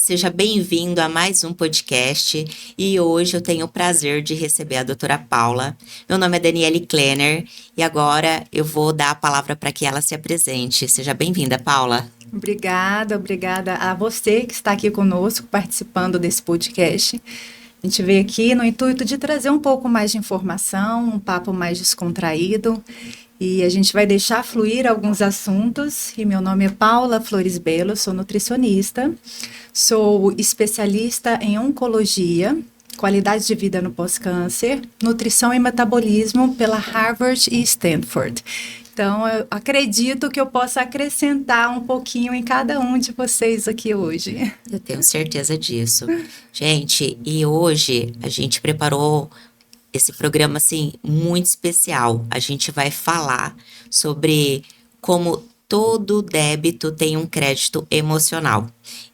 seja bem-vindo a mais um podcast e hoje eu tenho o prazer de receber a doutora Paula. Meu nome é Daniele Klenner e agora eu vou dar a palavra para que ela se apresente. Seja bem-vinda, Paula. Obrigada a você que está aqui conosco participando desse podcast. A gente veio aqui no intuito de trazer um pouco mais de informação, um papo mais descontraído e a gente vai deixar fluir alguns assuntos. E meu nome é Paula Flores Belo, sou nutricionista, sou especialista em oncologia, qualidade de vida no pós-câncer, nutrição e metabolismo pela Harvard e Stanford. Então, eu acredito que eu possa acrescentar um pouquinho em cada um de vocês aqui hoje. Eu tenho certeza disso. Gente, e hoje a gente preparou esse programa, assim, muito especial. A gente vai falar sobre como todo débito tem um crédito emocional.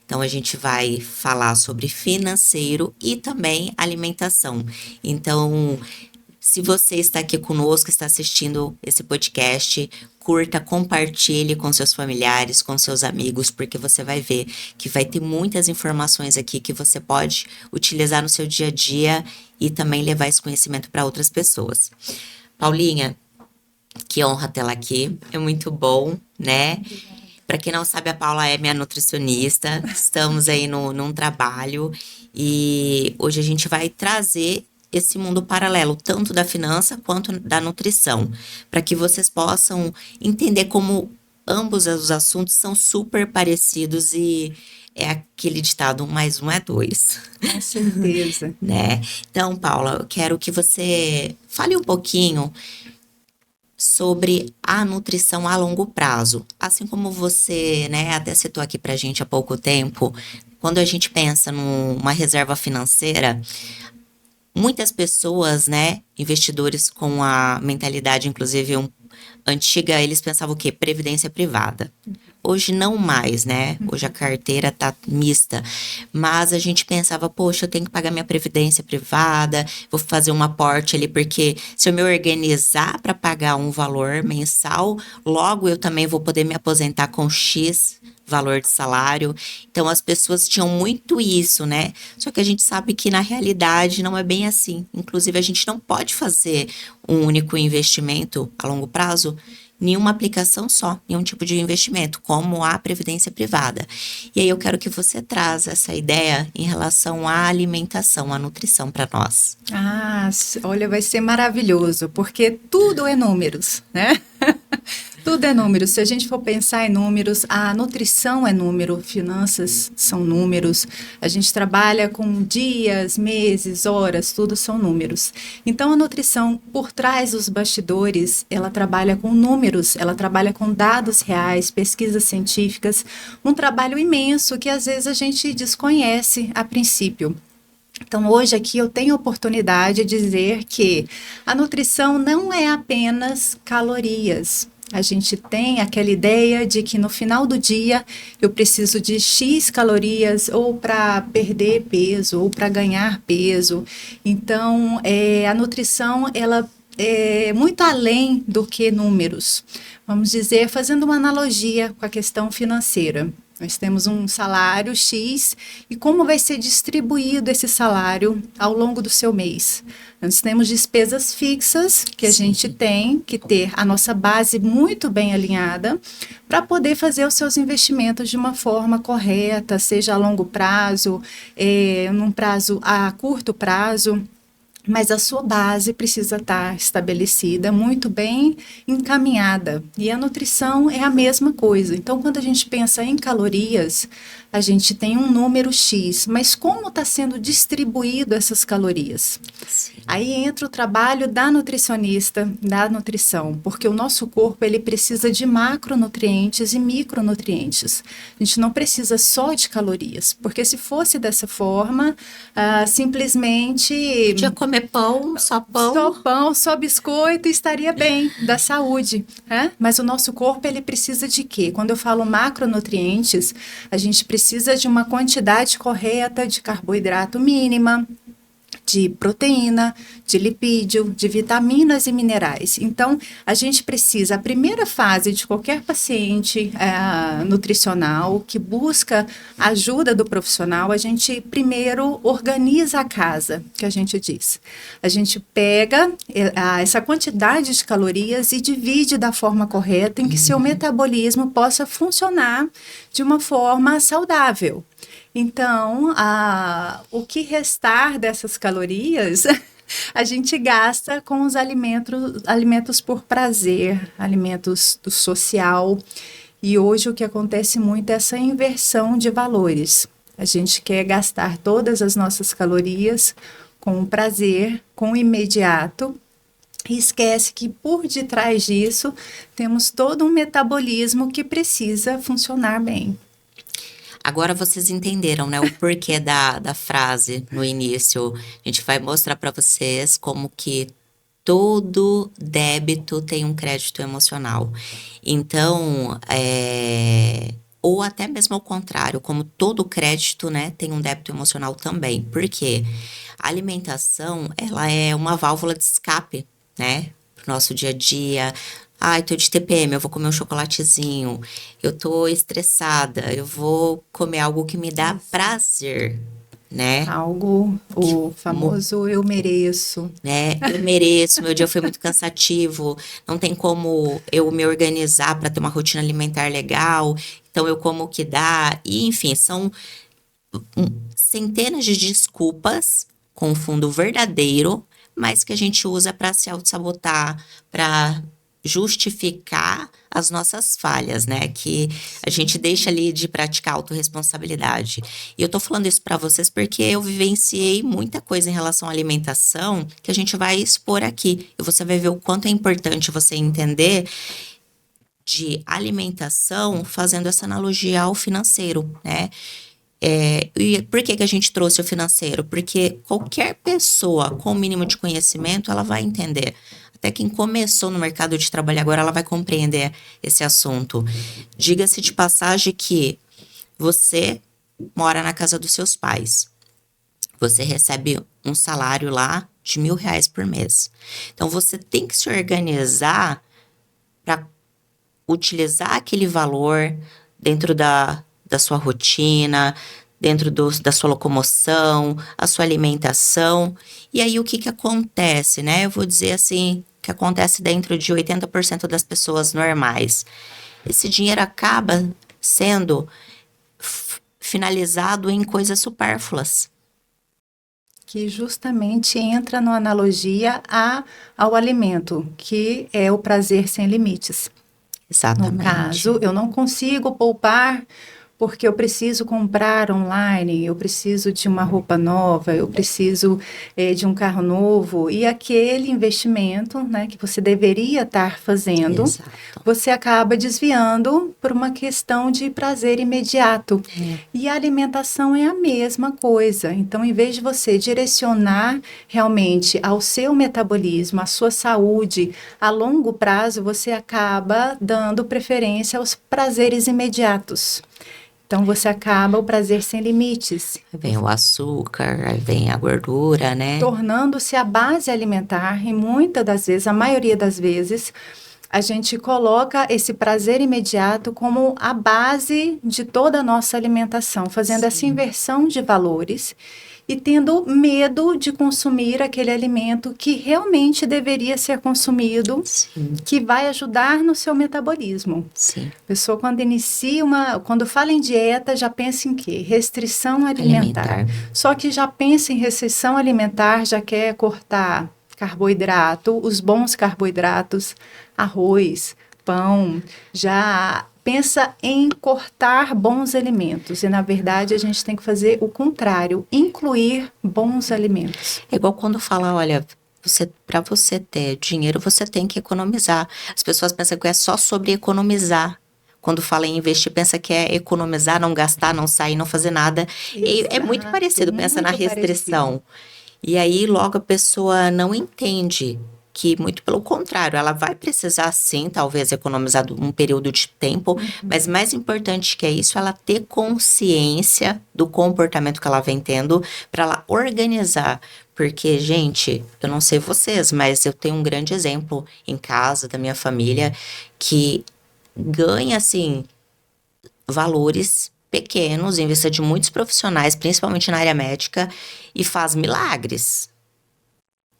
Então, a gente vai falar sobre financeiro e também alimentação. Então, se você está aqui conosco, está assistindo esse podcast, curta, compartilhe com seus familiares, com seus amigos, porque você vai ver que vai ter muitas informações aqui que você pode utilizar no seu dia a dia e também levar esse conhecimento para outras pessoas. Paulinha, que honra tê-la aqui, é muito bom, né? Para quem não sabe, a Paula é minha nutricionista, estamos aí num trabalho e hoje a gente vai trazer esse mundo paralelo, tanto da finança quanto da nutrição, para que vocês possam entender como ambos os assuntos são super parecidos e é aquele ditado, 1 mais 1 é 2. Com certeza. Né? Então, Paula, eu quero que você fale um pouquinho sobre a nutrição a longo prazo. Assim como você, né, até citou aqui pra gente há pouco tempo, quando a gente pensa numa reserva financeira, muitas pessoas, né, investidores com a mentalidade, inclusive, antiga, eles pensavam o quê? Previdência privada. Hoje não mais, né? Hoje a carteira tá mista. Mas a gente pensava, poxa, eu tenho que pagar minha previdência privada, vou fazer um aporte ali, porque se eu me organizar para pagar um valor mensal, logo eu também vou poder me aposentar com X valor de salário. Então as pessoas tinham muito isso, né? Só que a gente sabe que na realidade não é bem assim. Inclusive a gente não pode fazer um único investimento a longo prazo, nenhuma aplicação só, nenhum tipo de investimento, como a previdência privada. E aí eu quero que você traga essa ideia em relação à alimentação, à nutrição para nós. Olha, vai ser maravilhoso, porque tudo é números, né? Tudo é números. Se a gente for pensar em números, a nutrição é número, finanças são números, a gente trabalha com dias, meses, horas, tudo são números. Então, a nutrição, por trás dos bastidores, ela trabalha com números, ela trabalha com dados reais, pesquisas científicas, um trabalho imenso que às vezes a gente desconhece a princípio. Então, hoje aqui eu tenho a oportunidade de dizer que a nutrição não é apenas calorias. A gente tem aquela ideia de que no final do dia eu preciso de X calorias ou para perder peso ou para ganhar peso. Então, a nutrição, ela é muito além do que números. Vamos dizer, fazendo uma analogia com a questão financeira. Nós temos um salário X e como vai ser distribuído esse salário ao longo do seu mês? Nós temos despesas fixas que a gente tem que ter a nossa base muito bem alinhada para poder fazer os seus investimentos de uma forma correta, seja a longo prazo, num prazo a curto prazo. Mas a sua base precisa estar estabelecida, muito bem encaminhada. E a nutrição é a mesma coisa. Então, quando a gente pensa em calorias, a gente tem um número X, mas como está sendo distribuído essas calorias? Sim. Aí entra o trabalho da nutricionista, da nutrição, porque o nosso corpo ele precisa de macronutrientes e micronutrientes. A gente não precisa só de calorias, porque se fosse dessa forma, simplesmente... Podia comer pão, só pão. Só pão, só biscoito, estaria bem, da saúde. Né? Mas o nosso corpo ele precisa de quê? Quando eu falo macronutrientes, a gente precisa de uma quantidade correta de carboidrato mínima, de proteína, de lipídio, de vitaminas e minerais. Então, a gente precisa, a primeira fase de qualquer paciente nutricional que busca a ajuda do profissional, a gente primeiro organiza a casa, que a gente diz. A gente pega essa quantidade de calorias e divide da forma correta em que seu metabolismo possa funcionar de uma forma saudável. Então, o que restar dessas calorias, a gente gasta com os alimentos por prazer, alimentos do social. E hoje o que acontece muito é essa inversão de valores. A gente quer gastar todas as nossas calorias com prazer, com o imediato, e esquece que por detrás disso temos todo um metabolismo que precisa funcionar bem. Agora vocês entenderam, né, o porquê da frase no início. A gente vai mostrar para vocês como que todo débito tem um crédito emocional. Então, ou até mesmo ao contrário, como todo crédito, né, tem um débito emocional também. Por quê? A alimentação, ela é uma válvula de escape, né, pro nosso dia a dia. Ai, tô de TPM, eu vou comer um chocolatezinho. Eu tô estressada, eu vou comer algo que me dá prazer, né? O famoso eu mereço. Né? Eu mereço, meu dia foi muito cansativo, não tem como eu me organizar para ter uma rotina alimentar legal, então eu como o que dá. E, enfim, são centenas de desculpas com fundo verdadeiro, mas que a gente usa para se auto-sabotar, para justificar as nossas falhas, né? Que a gente deixa ali de praticar autorresponsabilidade. E eu tô falando isso para vocês porque eu vivenciei muita coisa em relação à alimentação que a gente vai expor aqui. E você vai ver o quanto é importante você entender de alimentação fazendo essa analogia ao financeiro, né? E por que a gente trouxe o financeiro? Porque qualquer pessoa com o mínimo de conhecimento, ela vai entender. Até quem começou no mercado de trabalho agora, ela vai compreender esse assunto. Diga-se de passagem que você mora na casa dos seus pais. Você recebe um salário lá de R$1.000 por mês. Então, você tem que se organizar para utilizar aquele valor dentro da sua rotina, dentro da sua locomoção, a sua alimentação. E aí, o que acontece, né? Eu vou dizer assim, que acontece dentro de 80% das pessoas normais. Esse dinheiro acaba sendo finalizado em coisas supérfluas. Que justamente entra na analogia ao alimento, que é o prazer sem limites. Exatamente. No caso, eu não consigo poupar porque eu preciso comprar online, eu preciso de uma roupa nova, eu preciso de um carro novo, e aquele investimento, né, que você deveria estar fazendo, Exato. você acaba desviando por uma questão de prazer imediato. E a alimentação é a mesma coisa. Então, em vez de você direcionar realmente ao seu metabolismo, à sua saúde, a longo prazo, você acaba dando preferência aos prazeres imediatos. Então, você acaba o prazer sem limites. Aí vem o açúcar, aí vem a gordura, né? Tornando-se a base alimentar, e muitas das vezes, a maioria das vezes, a gente coloca esse prazer imediato como a base de toda a nossa alimentação, fazendo essa inversão de valores e tendo medo de consumir aquele alimento que realmente deveria ser consumido, que vai ajudar no seu metabolismo. Sim. A pessoa, quando fala em dieta, já pensa em quê? Restrição alimentar. Só que já pensa em restrição alimentar, já quer cortar carboidrato, os bons carboidratos, arroz, pão, já pensa em cortar bons alimentos. E, na verdade, a gente tem que fazer o contrário, incluir bons alimentos. É igual quando fala, olha, para você ter dinheiro, você tem que economizar. As pessoas pensam que é só sobre economizar. Quando fala em investir, pensa que é economizar, não gastar, não sair, não fazer nada. E é muito parecido, pensa na restrição. E aí, logo a pessoa não entende que, muito pelo contrário, ela vai precisar, sim, talvez economizar um período de tempo, mas mais importante que é isso, ela ter consciência do comportamento que ela vem tendo para ela organizar. Porque, gente, eu não sei vocês, mas eu tenho um grande exemplo em casa, da minha família, que ganha, assim, valores pequenos em vista de muitos profissionais, principalmente na área médica, e faz milagres.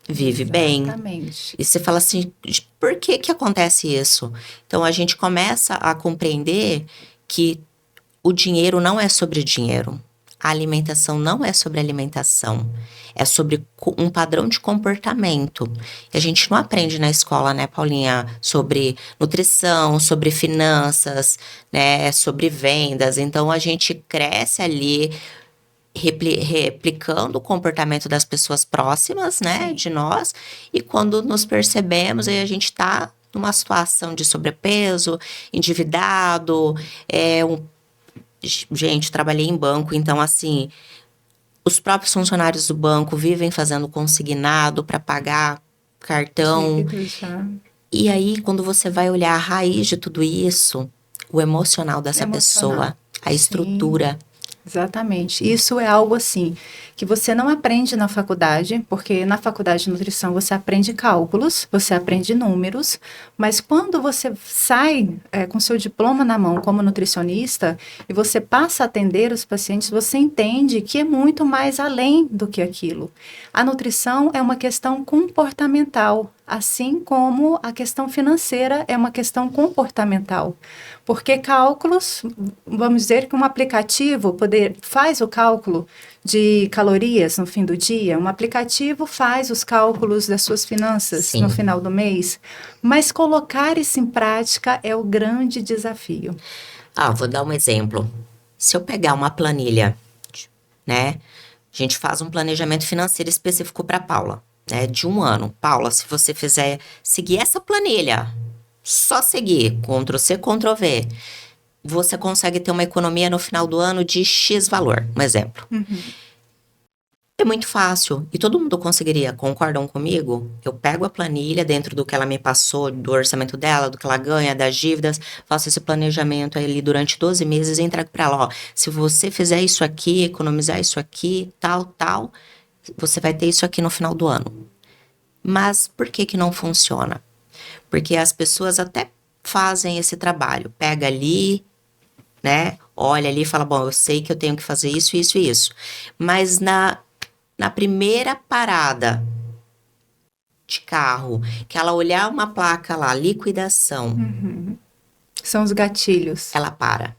Vive bem. Exatamente. E você fala assim, por que que acontece isso? Então a gente começa a compreender que o dinheiro não é sobre dinheiro. A alimentação não é sobre alimentação. É sobre um padrão de comportamento. E a gente não aprende na escola, né, Paulinha? Sobre nutrição, sobre finanças, né? Sobre vendas. Então a gente cresce ali replicando o comportamento das pessoas próximas, né, Sim. de nós, e quando nos percebemos, aí a gente tá numa situação de sobrepeso, endividado, gente, trabalhei em banco, então assim, os próprios funcionários do banco vivem fazendo consignado para pagar cartão, Dívidas já. e aí quando você vai olhar a raiz de tudo isso, o emocional dessa Emocional. pessoa, a Sim. estrutura. Exatamente. Isso é algo assim que você não aprende na faculdade, porque na faculdade de nutrição você aprende cálculos, você aprende números, mas quando você sai com seu diploma na mão como nutricionista e você passa a atender os pacientes, você entende que é muito mais além do que aquilo. A nutrição é uma questão comportamental, assim como a questão financeira é uma questão comportamental. Porque cálculos, vamos dizer que um aplicativo faz o cálculo de calorias no fim do dia, um aplicativo faz os cálculos das suas finanças Sim. no final do mês, mas colocar isso em prática é o grande desafio. Vou dar um exemplo. Se eu pegar uma planilha, né? A gente faz um planejamento financeiro específico para Paula, né? De 1 ano. Paula, se você seguir essa planilha, só seguir, Ctrl+C, Ctrl+V, você consegue ter uma economia no final do ano de X valor, um exemplo. É muito fácil e todo mundo conseguiria, concordam comigo? Eu pego a planilha dentro do que ela me passou, do orçamento dela, do que ela ganha, das dívidas, faço esse planejamento ali durante 12 meses e entrego para ela, ó, se você fizer isso aqui, economizar isso aqui, tal, você vai ter isso aqui no final do ano. Mas por que que não funciona? Porque as pessoas até fazem esse trabalho, pega ali, né, olha ali e fala, bom, eu sei que eu tenho que fazer isso, isso e isso. Mas na primeira parada de carro, que ela olhar uma placa lá, liquidação, São os gatilhos. ela para.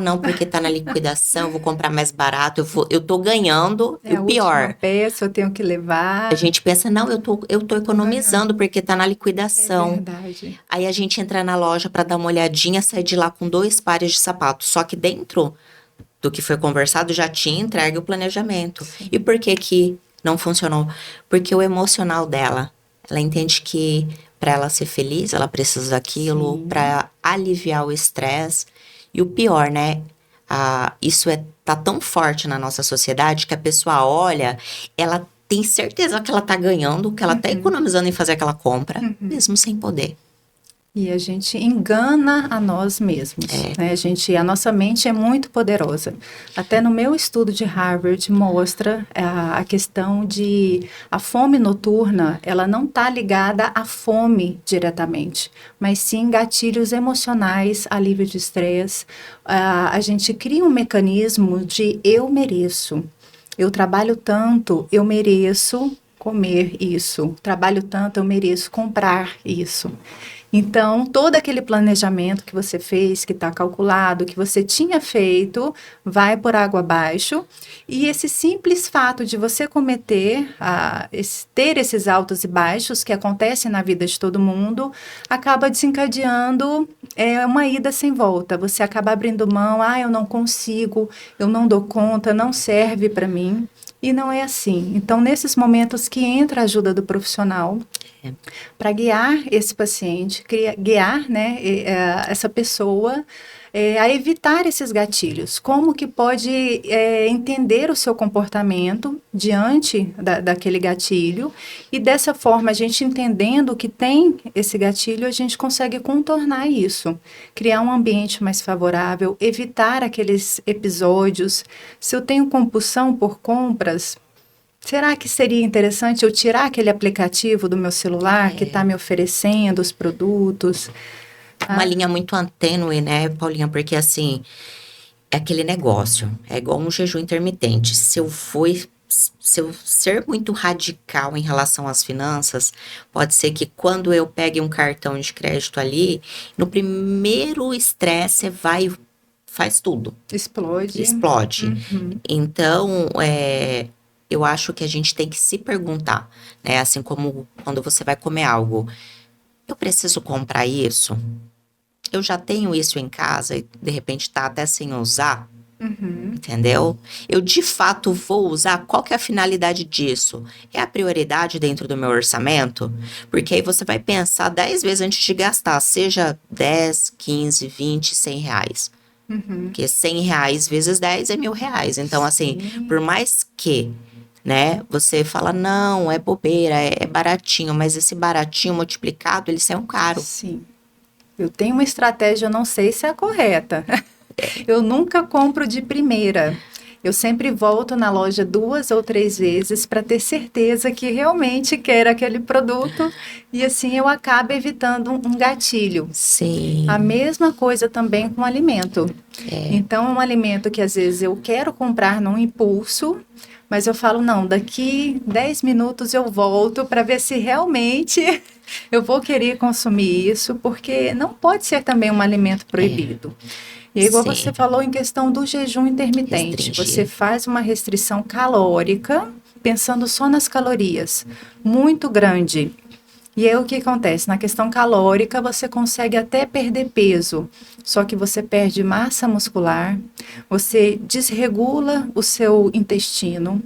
Não, porque tá na liquidação, eu vou comprar mais barato, eu tô ganhando. E É a o última pior, peça, eu tenho que levar. a gente pensa, não, eu tô economizando porque tá na É liquidação. verdade. Aí a gente entra na loja pra dar uma olhadinha, sai de lá com 2 pares de sapatos. Só que dentro do que foi conversado já tinha entregue o planejamento. E por que que não funcionou? Porque o emocional dela, ela entende que para ela ser feliz, ela precisa daquilo, Sim. para aliviar o estresse. E o pior, né? Isso tá tão forte na nossa sociedade que a pessoa olha, ela tem certeza que ela tá ganhando, que ela tá economizando em fazer aquela compra, mesmo sem poder. E a gente engana a nós mesmos, né? A nossa mente é muito poderosa. Até no meu estudo de Harvard mostra a questão de a fome noturna, ela não está ligada à fome diretamente, mas sim gatilhos emocionais, alívio de estresse. A gente cria um mecanismo de eu mereço. Eu trabalho tanto, eu mereço comer isso. Trabalho tanto, eu mereço comprar isso. Então, todo aquele planejamento que você fez, que está calculado, que você tinha feito, vai por água abaixo. E esse simples fato de você ter esses altos e baixos que acontecem na vida de todo mundo, acaba desencadeando uma ida sem volta. Você acaba abrindo mão, eu não consigo, eu não dou conta, não serve para mim. E não é assim. Então, nesses momentos que entra a ajuda do profissional para guiar esse paciente, guiar, né, essa pessoa a evitar esses gatilhos. Como que pode entender o seu comportamento diante daquele gatilho e dessa forma, a gente entendendo que tem esse gatilho, a gente consegue contornar isso, criar um ambiente mais favorável, evitar aqueles episódios. Se eu tenho compulsão por compras, Será que seria interessante eu tirar aquele aplicativo do meu celular que está me oferecendo os produtos? Uma linha muito tênue, né, Paulinha? Porque assim, é aquele negócio, é igual um jejum intermitente. Se eu ser muito radical em relação às finanças, pode ser que quando eu pegue um cartão de crédito ali, no primeiro estresse, você vai, faz tudo, Explode. explode. Uhum. Então, eu acho que a gente tem que se perguntar, né? Assim como quando você vai comer algo, eu preciso comprar isso? Eu já tenho isso em casa e de repente tá até sem usar, entendeu? Eu de fato vou usar, qual que é a finalidade disso? É a prioridade dentro do meu orçamento? Porque aí você vai pensar 10 vezes antes de gastar, seja 10, 15, 20, 100 reais. Porque 100 reais vezes 10 é R$ 1.000. Então, assim, por mais que, né, você fala, não, é bobeira, é baratinho, mas esse baratinho multiplicado, ele sai um caro. Sim. Eu tenho uma estratégia, eu não sei se é a correta. Eu nunca compro de primeira. Eu sempre volto na loja 2 ou 3 vezes para ter certeza que realmente quero aquele produto e assim eu acabo evitando um gatilho. Sim. A mesma coisa também com alimento. Então, um alimento que às vezes eu quero comprar num impulso, mas eu falo, não, daqui 10 minutos eu volto para ver se realmente eu vou querer consumir isso, porque não pode ser também um alimento proibido. E aí, igual Sim. você falou em questão do jejum intermitente, Restringir. você faz uma restrição calórica, pensando só nas calorias, muito grande. E aí o que acontece? Na questão calórica, você consegue até perder peso, só que você perde massa muscular, você desregula o seu intestino,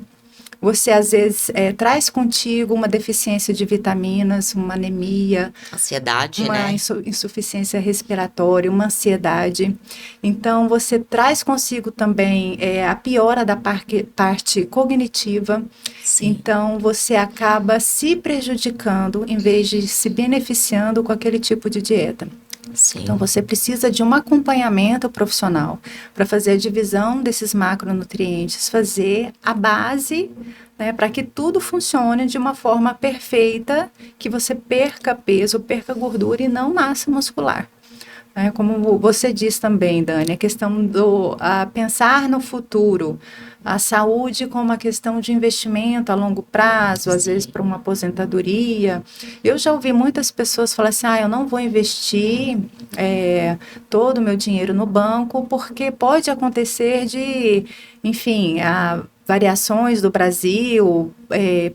você às vezes traz contigo uma deficiência de vitaminas, uma anemia, Ansiedade, uma né? insuficiência respiratória, uma ansiedade. Então, você traz consigo também a piora da parte cognitiva. Sim. Então, você acaba se prejudicando em vez de se beneficiando com aquele tipo de dieta. Sim. Então, você precisa de um acompanhamento profissional para fazer a divisão desses macronutrientes, fazer a base, né, para que tudo funcione de uma forma perfeita, que você perca peso, perca gordura e não massa muscular. Como você diz também, Dani, a questão do pensar no futuro, a saúde como uma questão de investimento a longo prazo, às vezes para uma aposentadoria. Eu já ouvi muitas pessoas falar assim, eu não vou investir todo o meu dinheiro no banco, porque pode acontecer de, enfim, variações do Brasil,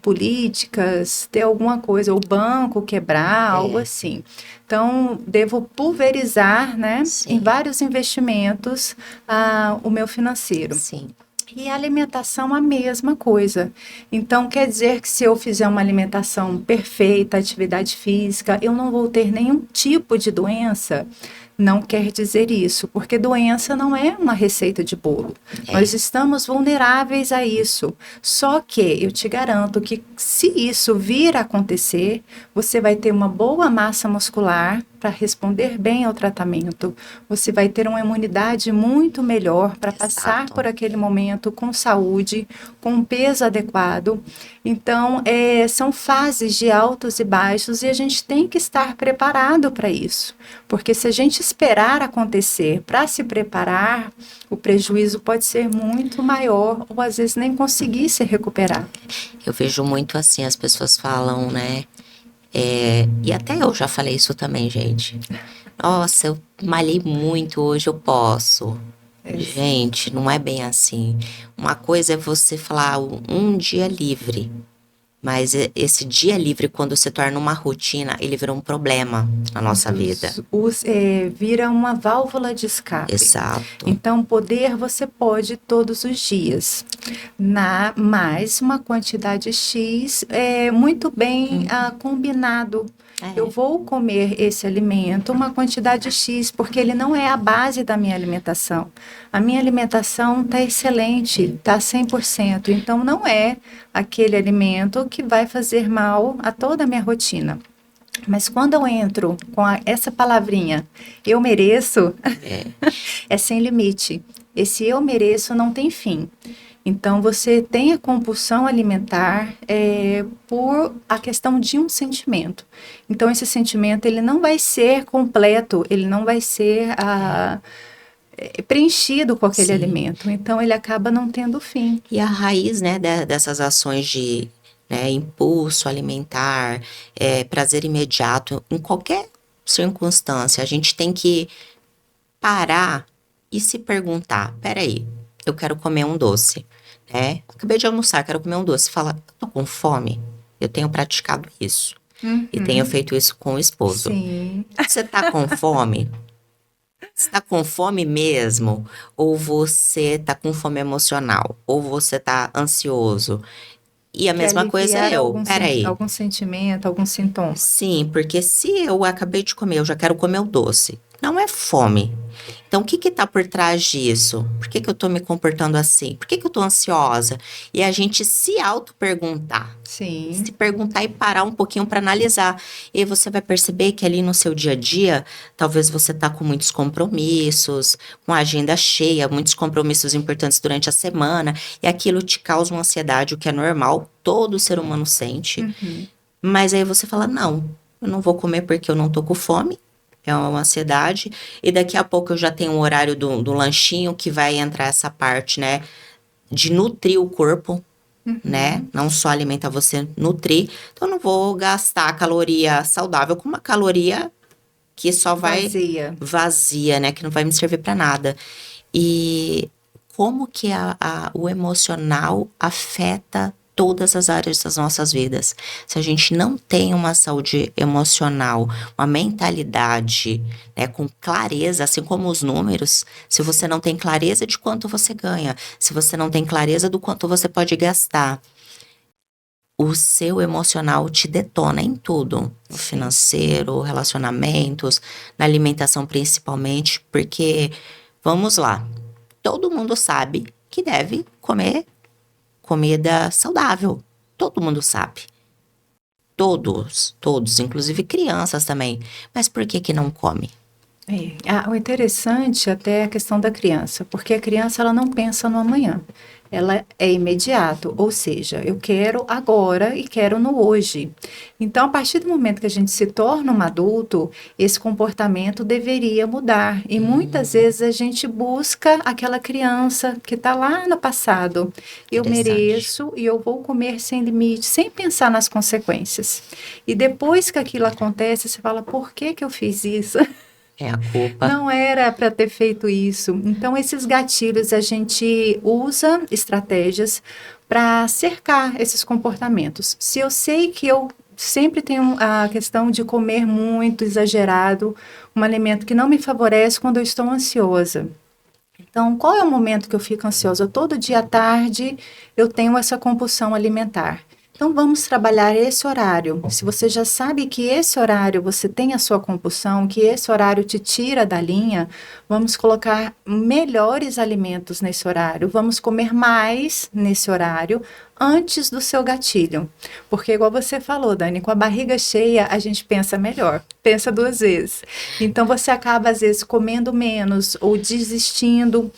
políticas, ter alguma coisa, o banco quebrar, algo assim. Então, devo pulverizar, né, em vários investimentos, o meu financeiro. Sim. E a alimentação, a mesma coisa. Então, quer dizer que se eu fizer uma alimentação perfeita, atividade física, eu não vou ter nenhum tipo de doença? Não quer dizer isso, porque doença não é uma receita de bolo. Nós estamos vulneráveis a isso. Só que eu te garanto que se isso vir a acontecer, você vai ter uma boa massa muscular para responder bem ao tratamento. Você vai ter uma imunidade muito melhor para passar por aquele momento com saúde, com um peso adequado. Então, são fases de altos e baixos e a gente tem que estar preparado para isso. Porque se a gente esperar acontecer para se preparar, o prejuízo pode ser muito maior ou às vezes nem conseguir se recuperar. Eu vejo muito assim, as pessoas falam, né? E até eu já falei isso também, gente. Nossa, eu malhei muito, hoje eu posso. Gente, não é bem assim. Uma coisa é você falar um dia livre. Mas esse dia livre, quando se torna uma rotina, ele vira um problema na nossa vida. Vira uma válvula de escape. Exato. Então, poder você pode todos os dias. Mais uma quantidade X muito bem combinado. Eu vou comer esse alimento, uma quantidade X, porque ele não é a base da minha alimentação. A minha alimentação está excelente, está 100%. Então, não é aquele alimento que vai fazer mal a toda a minha rotina. Mas quando eu entro com essa palavrinha, eu mereço, é sem limite. Esse eu mereço não tem fim. Então, você tem a compulsão alimentar por a questão de um sentimento. Então, esse sentimento, ele não vai ser completo, ele não vai ser preenchido com aquele Sim. alimento. Então, ele acaba não tendo fim. E a raiz, né, dessas ações de, né, impulso alimentar, prazer imediato, em qualquer circunstância, a gente tem que parar e se perguntar, peraí, eu quero comer um doce, né? Acabei de almoçar, quero comer um doce. Fala, tô com fome? Eu tenho praticado isso. E tenho feito isso com o esposo. Sim. Você tá com fome? Você tá com fome mesmo? Ou você tá com fome emocional? Ou você tá ansioso? E a Quer mesma coisa aliviar eu. Peraí. algum sentimento, algum sintoma. Sim, porque se eu acabei de comer, eu já quero comer o doce. Não é fome. Então, o que que tá por trás disso? Por que que eu tô me comportando assim? Por que que eu tô ansiosa? E a gente se auto-perguntar. Sim. Se perguntar e parar um pouquinho para analisar. E aí você vai perceber que ali no seu dia a dia, talvez você tá com muitos compromissos, com a agenda cheia, muitos compromissos importantes durante a semana, e aquilo te causa uma ansiedade, o que é normal, todo ser humano sente. Mas aí você fala, não, eu não vou comer porque eu não tô com fome. É uma ansiedade. E daqui a pouco eu já tenho um horário do lanchinho que vai entrar essa parte, né? De nutrir o corpo, né? Não só alimentar, você nutrir. Então, eu não vou gastar a caloria saudável com uma caloria que só vai vazia, né? Que não vai me servir para nada. E como que o emocional afeta todas as áreas das nossas vidas? Se a gente não tem uma saúde emocional, uma mentalidade, né, com clareza, assim como os números, se você não tem clareza de quanto você ganha, se você não tem clareza do quanto você pode gastar, o seu emocional te detona em tudo, no financeiro, relacionamentos, na alimentação principalmente, porque, vamos lá, todo mundo sabe que deve comer comida saudável. Todo mundo sabe. Todos, inclusive crianças também. Mas por que que não come? O interessante até é a questão da criança, porque a criança ela não pensa no amanhã. Ela é imediato, ou seja, eu quero agora e quero no hoje. Então, a partir do momento que a gente se torna um adulto, esse comportamento deveria mudar. E muitas vezes a gente busca aquela criança que está lá no passado. Eu mereço e eu vou comer sem limite, sem pensar nas consequências. E depois que aquilo acontece, você fala, por que que eu fiz isso? É a culpa. Não era para ter feito isso. Então, esses gatilhos, a gente usa estratégias para cercar esses comportamentos. Se eu sei que eu sempre tenho a questão de comer muito exagerado, um alimento que não me favorece quando eu estou ansiosa. Então, qual é o momento que eu fico ansiosa? Todo dia à tarde eu tenho essa compulsão alimentar. Então, vamos trabalhar esse horário. Se você já sabe que esse horário você tem a sua compulsão, que esse horário te tira da linha, vamos colocar melhores alimentos nesse horário, vamos comer mais nesse horário antes do seu gatilho. Porque, igual você falou, Dani, com a barriga cheia, a gente pensa melhor, pensa duas vezes. Então, você acaba, às vezes, comendo menos ou desistindo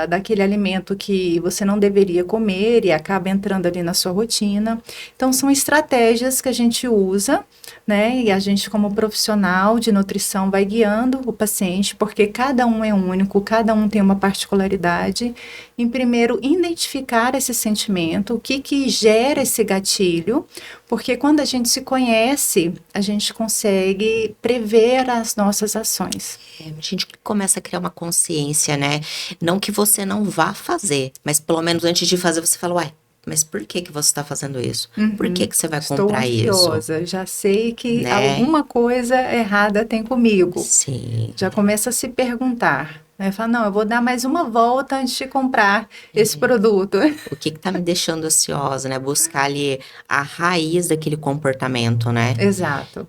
daquele alimento que você não deveria comer e acaba entrando ali na sua rotina. Então, são estratégias que a gente usa, né? E a gente, como profissional de nutrição, vai guiando o paciente, porque cada um é único, cada um tem uma particularidade. Em primeiro, identificar esse sentimento, o que que gera esse gatilho, porque quando a gente se conhece, a gente consegue prever as nossas ações. A gente começa a criar uma consciência, né? Não que você não vá fazer, mas pelo menos antes de fazer você fala, uai, mas por que que você está fazendo isso? Por que que você vai comprar isso? Estou ansiosa, já sei que alguma coisa errada tem comigo. Sim. Já começa a se perguntar. Fala, não, eu vou dar mais uma volta antes de comprar esse produto. O que tá me deixando ansiosa, né? Buscar ali a raiz daquele comportamento, né? Exato.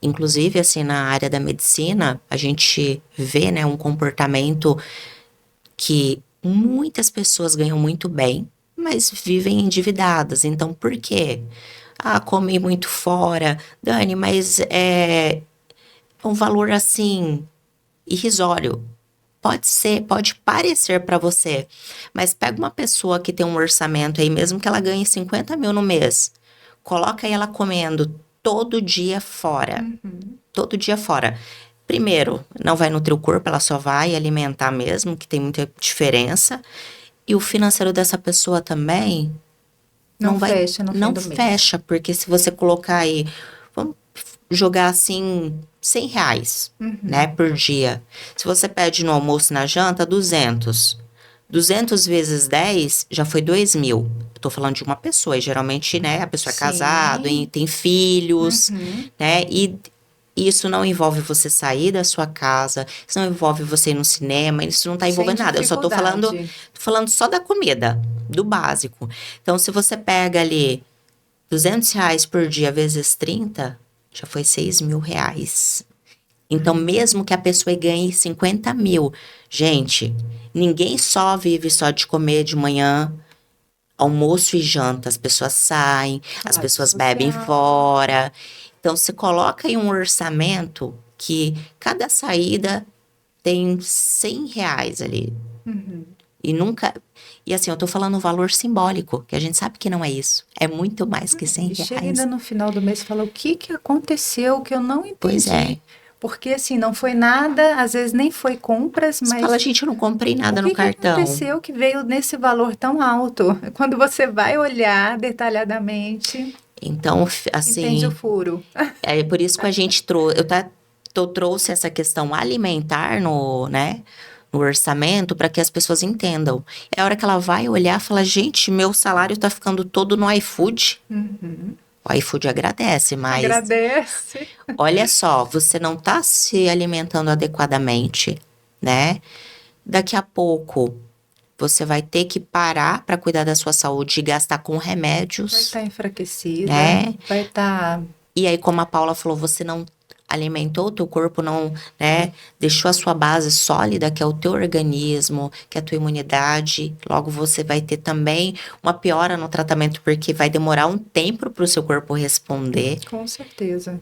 Inclusive, assim, na área da medicina, a gente vê, né, um comportamento que muitas pessoas ganham muito bem, mas vivem endividadas. Então, por quê? Ah, comi muito fora. Dani, mas é um valor, assim, irrisório. pode parecer para você, mas pega uma pessoa que tem um orçamento aí, mesmo que ela ganhe 50 mil no mês, coloca ela comendo todo dia fora. Todo dia fora. Primeiro, não vai nutrir o corpo, ela só vai alimentar mesmo, que tem muita diferença. E o financeiro dessa pessoa também Não vai, fecha no fim não do mês. fecha, porque se você colocar aí, vamos jogar assim, R$ 100, né, por dia. Se você pede no almoço e na janta, 200. 200 vezes 10 já foi 2.000. Eu tô falando de uma pessoa, e geralmente, né, a pessoa é Sim. casada, e tem filhos, né, e isso não envolve você sair da sua casa, isso não envolve você ir no cinema, isso não tá Sem envolvendo nada. Eu só tô dificuldade. falando só da comida, do básico. Então, se você pega ali R$ 200 por dia vezes 30, já foi R$ 6.000. Então, mesmo que a pessoa ganhe 50 mil, gente, ninguém só vive só de comer de manhã, almoço e janta. As pessoas saem, as Claro, pessoas social. bebem fora. Então, você coloca aí um orçamento que cada saída tem R$ 100 ali. E nunca. E assim, eu tô falando um valor simbólico, que a gente sabe que não é isso. É muito mais que E chega R$ 100. ainda no final do mês e fala, o que que aconteceu que eu não entendi? Pois é. Porque assim, não foi nada, às vezes nem foi compras, Você mas fala, gente, eu não comprei nada o no que que cartão. aconteceu que veio nesse valor tão alto? Quando você vai olhar detalhadamente, Então, entende o assim, furo. é por isso que a gente trouxe, eu trouxe essa questão alimentar né, no orçamento para que as pessoas entendam. É a hora que ela vai olhar e fala, gente, meu salário tá ficando todo no iFood. O iFood agradece, mas Agradece. olha só, você não tá se alimentando adequadamente, né? Daqui a pouco você vai ter que parar para cuidar da sua saúde e gastar com Vai remédios, estar enfraquecida, né? vai estar. E aí, como a Paula falou, você não alimentou o teu corpo, não, né? Deixou a sua base sólida, que é o teu organismo, que é a tua imunidade. Logo, você vai ter também uma piora no tratamento, porque vai demorar um tempo para o seu corpo responder. Com certeza.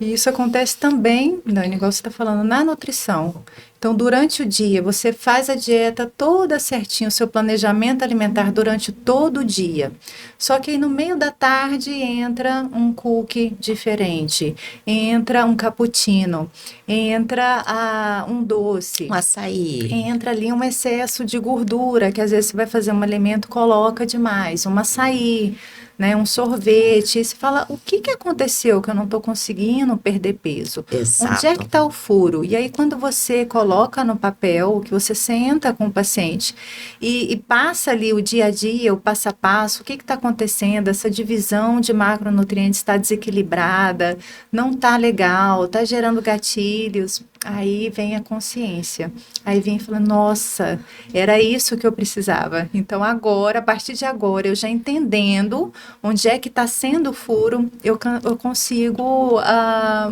E isso acontece também, Dani, igual você está falando, na nutrição. Então, durante o dia, você faz a dieta toda certinho, o seu planejamento alimentar durante todo o dia. Só que aí no meio da tarde entra um cookie diferente, entra um cappuccino, entra um doce. Um açaí. Entra ali um excesso de gordura, que às vezes você vai fazer um alimento, coloca demais, um açaí, né, um sorvete, e você fala, o que que aconteceu que eu não estou conseguindo perder peso? Onde é que Exato. está o furo? E aí quando você coloca no papel, que você senta com o paciente e passa ali o dia a dia, o passo a passo, o que está acontecendo? Essa divisão de macronutrientes está desequilibrada, não está legal, está gerando gatilhos. Aí vem a consciência. Aí vem falando, nossa, era isso que eu precisava. Então agora, a partir de agora, eu já entendendo onde é que está sendo o furo, eu consigo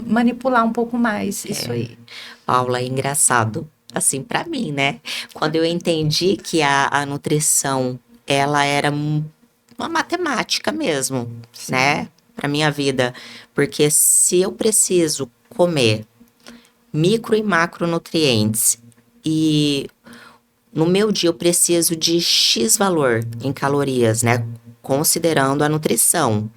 manipular um pouco mais isso aí. Paula, é engraçado. Assim, pra mim, né? Quando eu entendi que a nutrição, ela era uma matemática mesmo, né? Pra minha vida. Porque se eu preciso comer micro e macronutrientes e no meu dia eu preciso de X valor em calorias, né? Considerando a nutrição.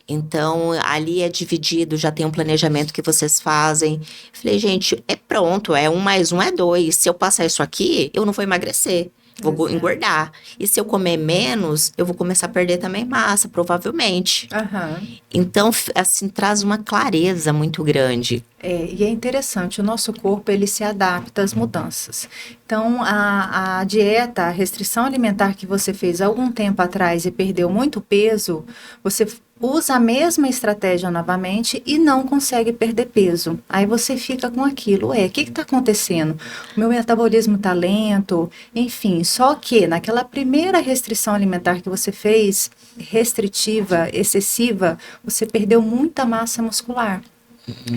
Então, ali é dividido, já tem um planejamento que vocês fazem. Falei, gente, é pronto, é 1 mais 1 é 2. Se eu passar isso aqui, eu não vou emagrecer, vou Exato. engordar. E se eu comer menos, eu vou começar a perder também massa, provavelmente. Aham. Então, assim, traz uma clareza muito grande. E é interessante, o nosso corpo ele se adapta às mudanças. Então, a dieta, a restrição alimentar que você fez há algum tempo atrás e perdeu muito peso, você usa a mesma estratégia novamente e não consegue perder peso. Aí você fica com aquilo, o que está acontecendo? O meu metabolismo está lento, enfim. Só que naquela primeira restrição alimentar que você fez, restritiva, excessiva, você perdeu muita massa muscular.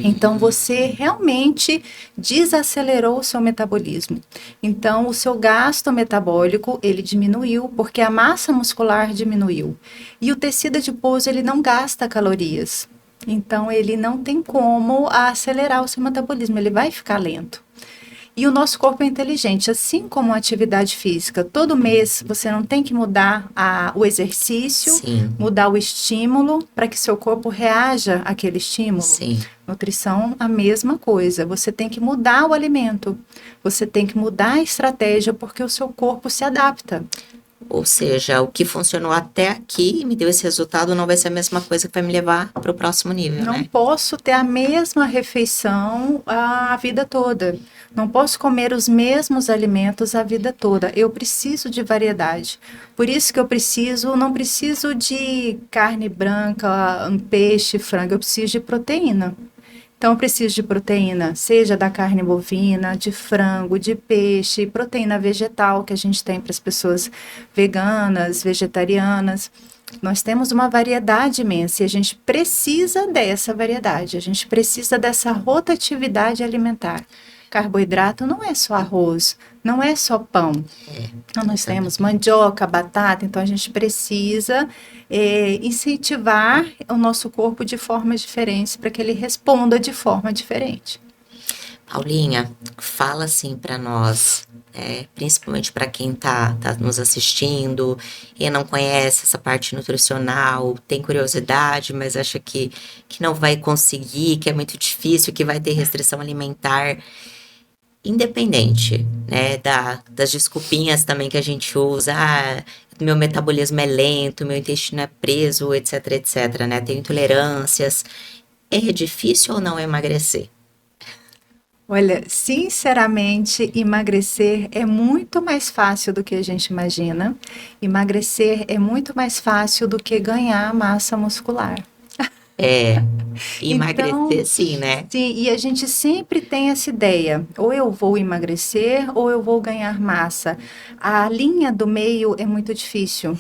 Então, você realmente desacelerou o seu metabolismo. Então, o seu gasto metabólico, ele diminuiu, porque a massa muscular diminuiu. E o tecido adiposo, ele não gasta calorias. Então, ele não tem como acelerar o seu metabolismo, ele vai ficar lento. E o nosso corpo é inteligente, assim como a atividade física. Todo mês você não tem que mudar o exercício, Sim, mudar o estímulo para que seu corpo reaja àquele estímulo. sim. Nutrição, a mesma coisa. Você tem que mudar o alimento, você tem que mudar a estratégia porque o seu corpo se adapta. Ou seja, o que funcionou até aqui e me deu esse resultado não vai ser a mesma coisa que vai me levar para o próximo nível, Não né? posso ter a mesma refeição a vida toda. Não posso comer os mesmos alimentos a vida toda. Eu preciso de variedade. Por isso que não preciso de carne branca, peixe, frango. Eu preciso de proteína. Então, eu preciso de proteína, seja da carne bovina, de frango, de peixe, proteína vegetal que a gente tem para as pessoas veganas, vegetarianas. Nós temos uma variedade imensa e a gente precisa dessa variedade, a gente precisa dessa rotatividade alimentar. Carboidrato não é só arroz, não é só pão. Então, nós temos mandioca, batata, então a gente precisa incentivar o nosso corpo de formas diferentes para que ele responda de forma diferente. Paulinha, fala assim para nós, principalmente para quem tá nos assistindo e não conhece essa parte nutricional, tem curiosidade, mas acha que não vai conseguir, que é muito difícil, que vai ter restrição alimentar. Independente, né, das desculpinhas também que a gente usa, meu metabolismo é lento, meu intestino é preso, etc, etc, né, tenho intolerâncias. É difícil ou não emagrecer? Olha, sinceramente, emagrecer é muito mais fácil do que a gente imagina. Emagrecer é muito mais fácil do que ganhar massa muscular. Emagrecer Então, sim, né? sim, e a gente sempre tem essa ideia, ou eu vou emagrecer ou eu vou ganhar massa. A linha do meio é muito difícil.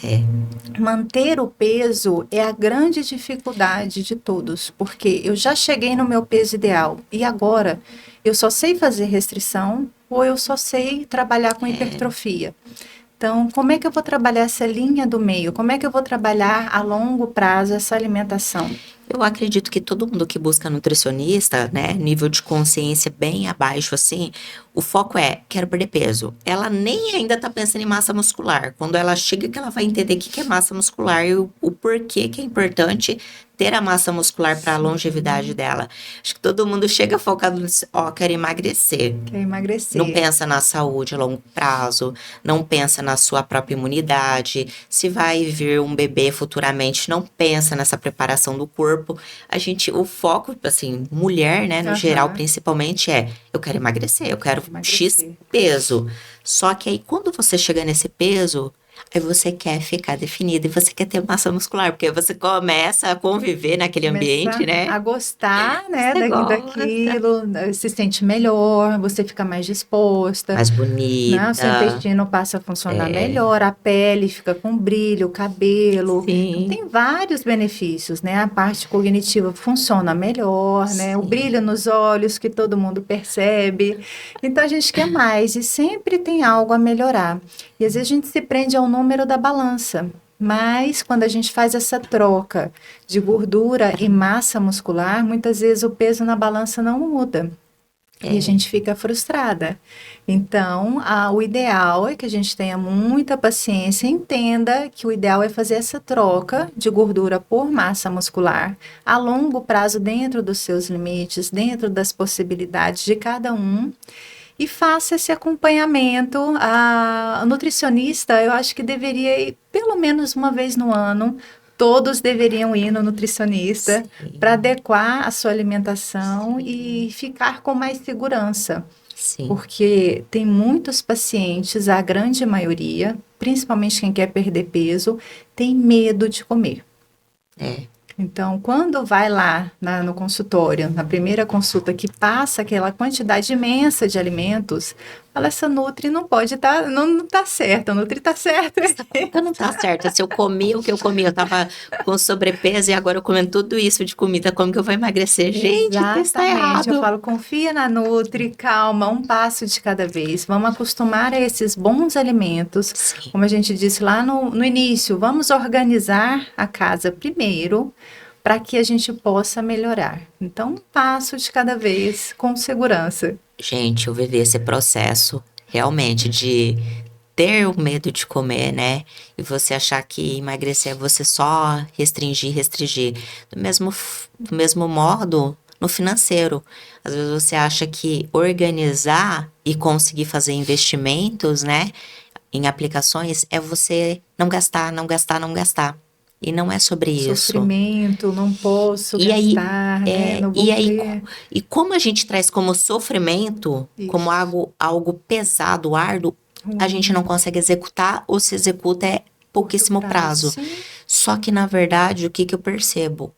Manter o peso é a grande dificuldade de todos, porque eu já cheguei no meu peso ideal e agora eu só sei fazer restrição ou eu só sei trabalhar com hipertrofia. Então, como é que eu vou trabalhar essa linha do meio? Como é que eu vou trabalhar a longo prazo essa alimentação? Eu acredito que todo mundo que busca nutricionista, né, nível de consciência bem abaixo, assim, o foco é, quero perder peso. Ela nem ainda tá pensando em massa muscular. Quando ela chega que ela vai entender o que é massa muscular e o porquê que é importante ter a massa muscular para a longevidade dela. Acho que todo mundo chega focado nisso, quero emagrecer. Quer emagrecer. Não pensa na saúde a longo prazo, não pensa na sua própria imunidade, se vai vir um bebê futuramente, não pensa nessa preparação do corpo. O foco, assim, mulher, né, no geral, principalmente eu quero emagrecer, eu quero X peso. Só que aí, quando você chega nesse peso, aí você quer ficar definida e você quer ter massa muscular, porque você começa a conviver naquele ambiente, né? A gostar, né, Você gosta. daquilo, se sente melhor, você fica mais disposta. Mais Né? bonita. O seu intestino passa a funcionar melhor, a pele fica com brilho, o cabelo. Sim. Tem vários benefícios, né? A parte cognitiva funciona melhor, né? O brilho nos olhos que todo mundo percebe. Então a gente quer mais e sempre tem algo a melhorar. E às vezes a gente se prende ao número da balança. Mas quando a gente faz essa troca de gordura e massa muscular, muitas vezes o peso na balança não muda. E a gente fica frustrada. Então, o ideal é que a gente tenha muita paciência e entenda que o ideal é fazer essa troca de gordura por massa muscular a longo prazo, dentro dos seus limites, dentro das possibilidades de cada um. E faça esse acompanhamento. A nutricionista, eu acho que deveria ir pelo menos uma vez no ano. Todos deveriam ir no nutricionista para adequar a sua alimentação e ficar com mais segurança. Sim. Porque tem muitos pacientes, a grande maioria, principalmente quem quer perder peso, tem medo de comer. Então, quando vai lá no consultório, na primeira consulta, que passa aquela quantidade imensa de alimentos, fala, essa Nutri não pode estar, não tá certa, a Nutri tá certa. Não tá certa, se eu comi o que eu comi, eu tava com sobrepeso e agora eu comendo tudo isso de comida, como que eu vou emagrecer? Gente, isso tá errado. Eu falo, confia na Nutri, calma, um passo de cada vez, vamos acostumar a esses bons alimentos. Sim. Como a gente disse lá no início, vamos organizar a casa primeiro, para que a gente possa melhorar. Então, um passo de cada vez, com segurança. Gente, eu vivi esse processo realmente de ter o medo de comer, né? E você achar que emagrecer é você só restringir, restringir. Do mesmo modo, no financeiro. Às vezes você acha que organizar e conseguir fazer investimentos, né, em aplicações é você não gastar, não gastar, não gastar. E não é sobre isso. Sofrimento, não posso E aí, gastar, né? Não vou ter. e como a gente traz como sofrimento, como Isso. algo pesado, árduo, a gente não Ruim. consegue executar ou se executa é Curto pouquíssimo prazo. prazo. Sim. Só que, na verdade, o que que eu percebo?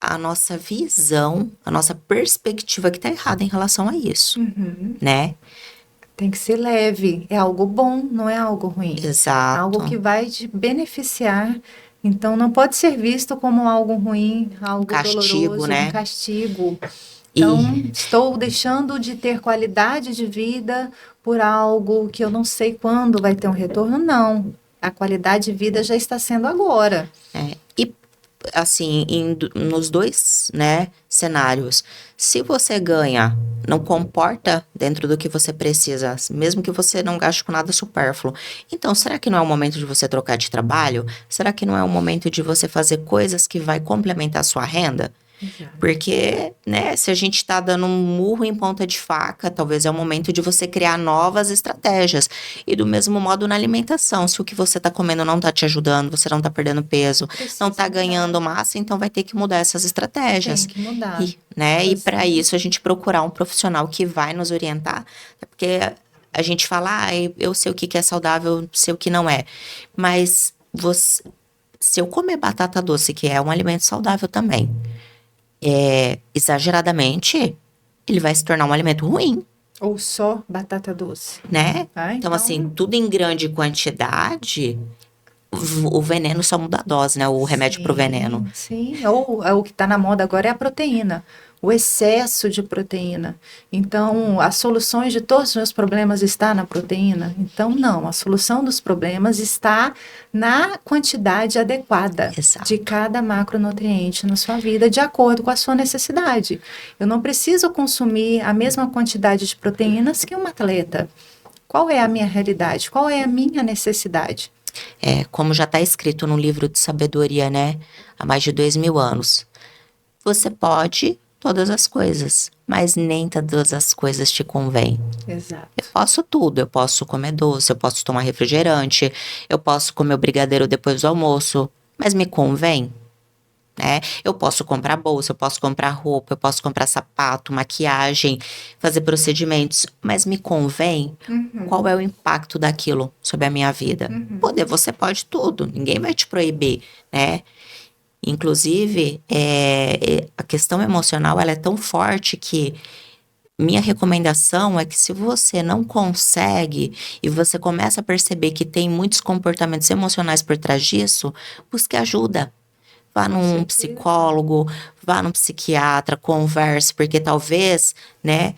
A nossa visão, a nossa perspectiva que tá errada em relação a isso, Uhum. né? Tem que ser leve. É algo bom, não é algo ruim. Algo que Exato. vai te beneficiar. Então, não pode ser visto como algo ruim, Um algo castigo, doloroso, um né? castigo. Então, E estou deixando de ter qualidade de vida por algo que eu não sei quando vai ter um retorno? Não. A qualidade de vida já está sendo agora. e assim, nos dois, né, cenários, se você ganha, não comporta dentro do que você precisa, mesmo que você não gaste com nada supérfluo, então será que não é o momento de você trocar de trabalho? Será que não é o momento de você fazer coisas que vai complementar a sua renda? Exato. Porque, né, se a gente tá dando um murro em ponta de faca, talvez é o momento de você criar novas estratégias. E do mesmo modo na alimentação, se o que você tá comendo não tá te ajudando, você não tá perdendo peso, não Precisa tá ganhando mudar. massa, então vai ter que mudar essas Tem estratégias. que mudar. E, né, e para Você. isso a gente procurar um profissional que vai nos orientar, porque a gente fala, ah, eu sei o que que é saudável, sei o que não é. Mas se eu comer batata doce, que é um alimento saudável também, exageradamente, ele vai se tornar um alimento ruim, Ou só batata doce. né? Tá? Então, assim, Então, tudo em grande quantidade, o veneno só muda a dose, né? O remédio pro veneno. sim, sim. Ou o que está na moda agora é a proteína, o excesso de proteína. Então, as soluções de todos os meus problemas está na proteína? Então, não. A solução dos problemas está na quantidade adequada Exato. de cada macronutriente na sua vida, de acordo com a sua necessidade. Eu não preciso consumir a mesma quantidade de proteínas que um atleta. Qual é a minha realidade? Qual é a minha necessidade? Como já está escrito no livro de sabedoria, né? Há mais de 2000 anos. Você pode todas as coisas, mas nem todas as coisas te convêm. Eu Exato. posso tudo, eu posso comer doce, eu posso tomar refrigerante, eu posso comer o brigadeiro depois do almoço, mas me convém? Né? Eu posso comprar bolsa, eu posso comprar roupa, eu posso comprar sapato, maquiagem, fazer procedimentos, mas me convém? Qual é o impacto daquilo sobre a minha vida? Poder, você pode tudo, ninguém vai te proibir, né? Inclusive, a questão emocional ela é tão forte que minha recomendação é que se você não consegue e você começa a perceber que tem muitos comportamentos emocionais por trás disso, busque ajuda. Vá Com num certeza. psicólogo, vá num psiquiatra, converse, porque talvez, né,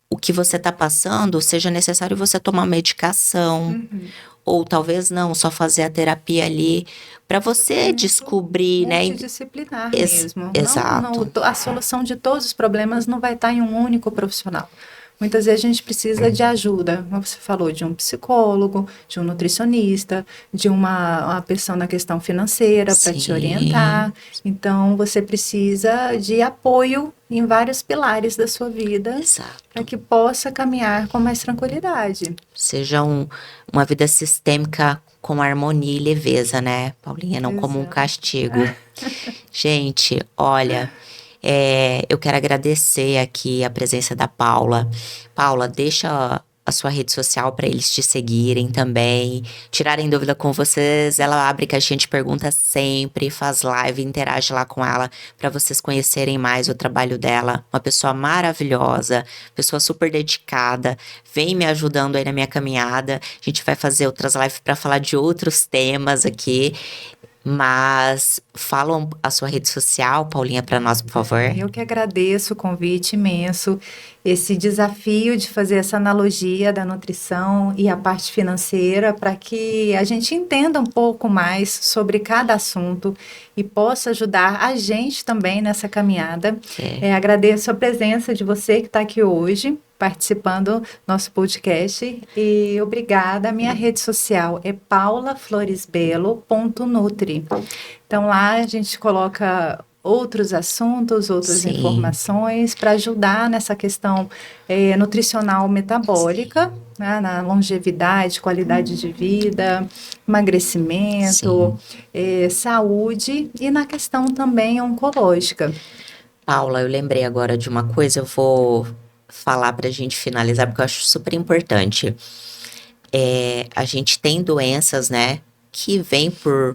o que você está passando seja necessário você tomar medicação, ou talvez não, só fazer a terapia ali para você descobrir, né? Multidisciplinar mesmo. Exato. A solução de todos os problemas não vai estar em um único profissional. Muitas vezes a gente precisa de ajuda, como você falou, de um psicólogo, de um nutricionista, de uma pessoa na questão financeira para te Sim. orientar. Então, você precisa de apoio em vários pilares da sua vida Exato. para que possa caminhar com mais tranquilidade. Seja uma vida sistêmica com harmonia e leveza, né, Paulinha? Não como um Exato. castigo. Gente, olha, eu quero agradecer aqui a presença da Paula. Paula, deixa a sua rede social para eles te seguirem também, tirarem dúvida com vocês. Ela abre caixinha de perguntas sempre, faz live, interage lá com ela para vocês conhecerem mais o trabalho dela. Uma pessoa maravilhosa, pessoa super dedicada, vem me ajudando aí na minha caminhada. A gente vai fazer outras lives para falar de outros temas aqui. Mas fala a sua rede social, Paulinha, para nós, por favor. Eu que agradeço o convite imenso, esse desafio de fazer essa analogia da nutrição e a parte financeira para que a gente entenda um pouco mais sobre cada assunto e possa ajudar a gente também nessa caminhada. Agradeço a presença de você que está aqui hoje. participando do nosso podcast. E obrigada. A minha rede social é paulafloresbelo.nutri. Então lá a gente coloca outros assuntos, outras Sim. informações para ajudar nessa questão nutricional metabólica, né, na longevidade, qualidade de vida, emagrecimento, saúde e na questão também oncológica. Paula, eu lembrei agora de uma coisa, eu vou falar pra gente finalizar, porque eu acho super importante. A gente tem doenças, né, que vêm por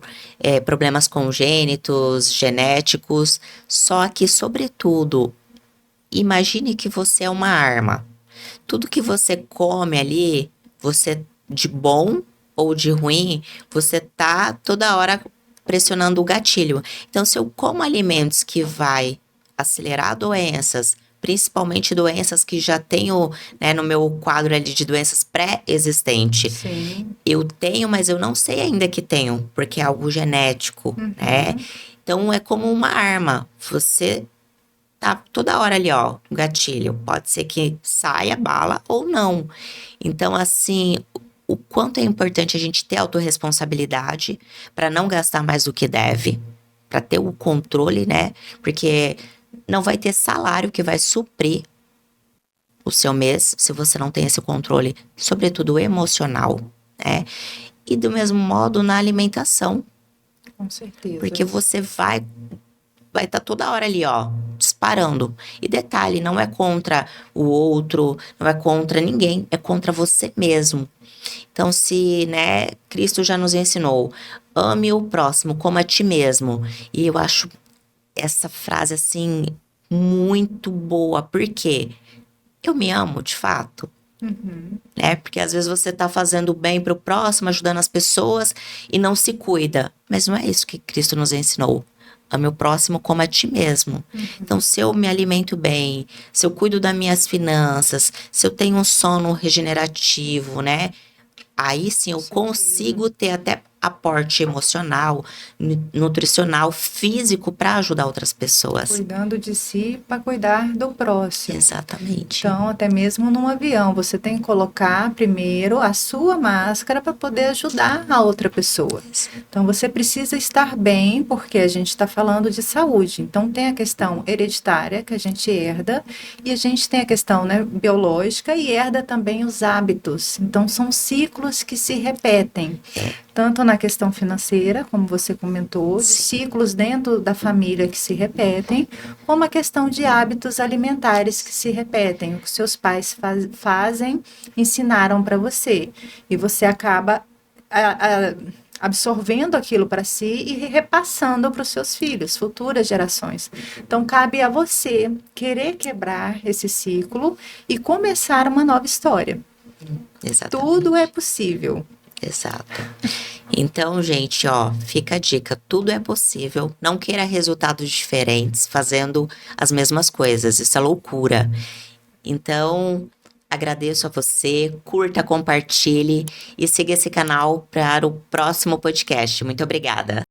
problemas congênitos, genéticos, só que, sobretudo, imagine que você é uma arma. Tudo que você come ali, você, de bom ou de ruim, você tá toda hora pressionando o gatilho. Então, se eu como alimentos que vai acelerar doenças, principalmente doenças que já tenho, né, no meu quadro ali de doenças pré-existentes. Sim. Eu tenho, mas eu não sei ainda que tenho, porque é algo genético, né? Então, é como uma arma. Você tá toda hora ali, ó, o gatilho. Pode ser que saia bala ou não. Então, assim, o quanto é importante a gente ter autorresponsabilidade para não gastar mais do que deve, para ter o controle, né? Porque não vai ter salário que vai suprir o seu mês se você não tem esse controle, sobretudo emocional, né? E do mesmo modo na alimentação, Com certeza. porque você vai estar toda hora ali, ó, disparando. E detalhe, não é contra o outro, não é contra ninguém, é contra você mesmo. Então, se, né, Cristo já nos ensinou, ame o próximo como a ti mesmo. E eu acho essa frase, assim, muito boa. Por quê? Eu me amo, de fato. Né? Porque às vezes você tá fazendo bem pro próximo, ajudando as pessoas e não se cuida. Mas não é isso que Cristo nos ensinou. Ame o próximo como a ti mesmo. Então, se eu me alimento bem, se eu cuido das minhas finanças, se eu tenho um sono regenerativo, né? Aí sim eu consigo ter até aporte emocional, nutricional, físico para ajudar outras pessoas. Cuidando de si para cuidar do próximo. Exatamente. Então, até mesmo num avião, você tem que colocar primeiro a sua máscara para poder ajudar a outra pessoa. Então, você precisa estar bem, porque a gente está falando de saúde. Então, tem a questão hereditária, que a gente herda, e a gente tem a questão, né, biológica, e herda também os hábitos. Então, são ciclos que se repetem. Tanto na questão financeira, como você comentou, de ciclos dentro da família que se repetem, como a questão de hábitos alimentares que se repetem, o que seus pais fazem, ensinaram para você. E você acaba absorvendo aquilo para si e repassando para os seus filhos, futuras gerações. Então, cabe a você querer quebrar esse ciclo e começar uma nova história. Exatamente. Tudo é possível. Exato. Então, gente, ó, fica a dica, tudo é possível. Não queira resultados diferentes fazendo as mesmas coisas, isso é loucura. Então, agradeço a você, curta, compartilhe e siga esse canal para o próximo podcast. Muito obrigada.